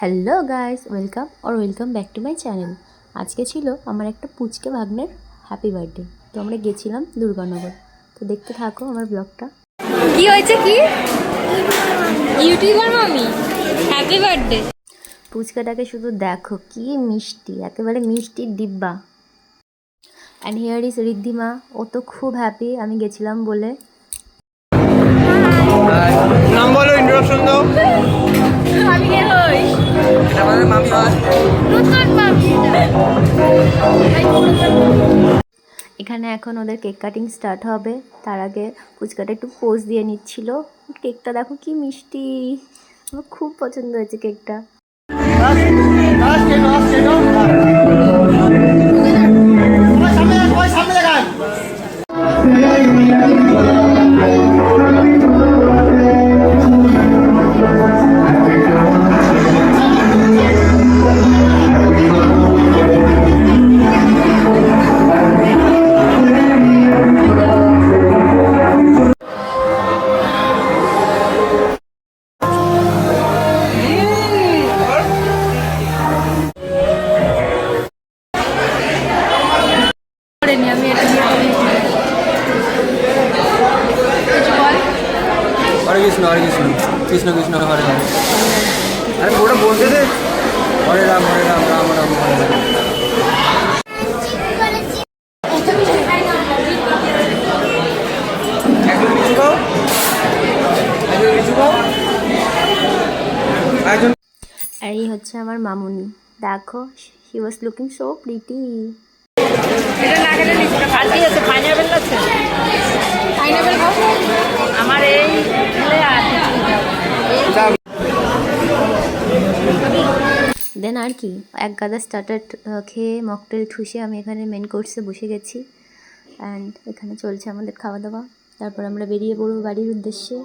Hello guys, welcome back to my channel. আজকে ছিল আমার একটা পুচকে ভাগ্নের হ্যাপি বার্থডে। তো আমরা গেছিলাম দুর্গানগর। তো দেখতে থাকো আমার ব্লগটা। কি হয়েছে? কি ইউটিউবার মামি হ্যাপি বার্থডে। পুচকাটাকে শুধু দেখো, কি মিষ্টি, একেবারে মিষ্টির ডিব্বা। And here is Riddhima. ও তো খুব হ্যাপি আমি গেছিলাম বলে। নাম বলো, ইন্ট্রোডাকশন দাও। আমি কে হই? এটা আমাদের মামি হয়। নতুন মামি এখানে এখন ওদের কেক কাটিং স্টার্ট হবে। তার আগে পুচকাটা একটু পোজ দিয়ে নিচ্ছিল। কেকটা দেখো কি মিষ্টি, আমার খুব পছন্দ হয়েছে কেকটা। করেনি। আমি এটা দিয়ে কিছু বল। হরে কৃষ্ণ হরে কৃষ্ণ, কৃষ্ণ কৃষ্ণ হরে হরে। আরে ওটা বলতে দে। হরে রাম রাম রাম হরে হরে। একজন কিছু খাও, একজন কিছু খাও, একজন। আর এই হচ্ছে আমার মামুনি, দেখো, হি ওয়াজ লুকিং সো প্রিটি। এটা না খেলে নিচে খালি আছে। পাইনাপেল আছে? পাইনাপেল খাও। আমার এই খেলে আছে। দেন আর কি, এক গাদা স্টার্টার খেয়ে মকটেল ঠুসে আমি এখানে মেন কোর্সে বসে গেছি। অ্যান্ড এখানে চলছে আমাদের খাওয়া দাওয়া। তারপর আমরা বেরিয়ে পড়বো বাড়ির উদ্দেশ্যে।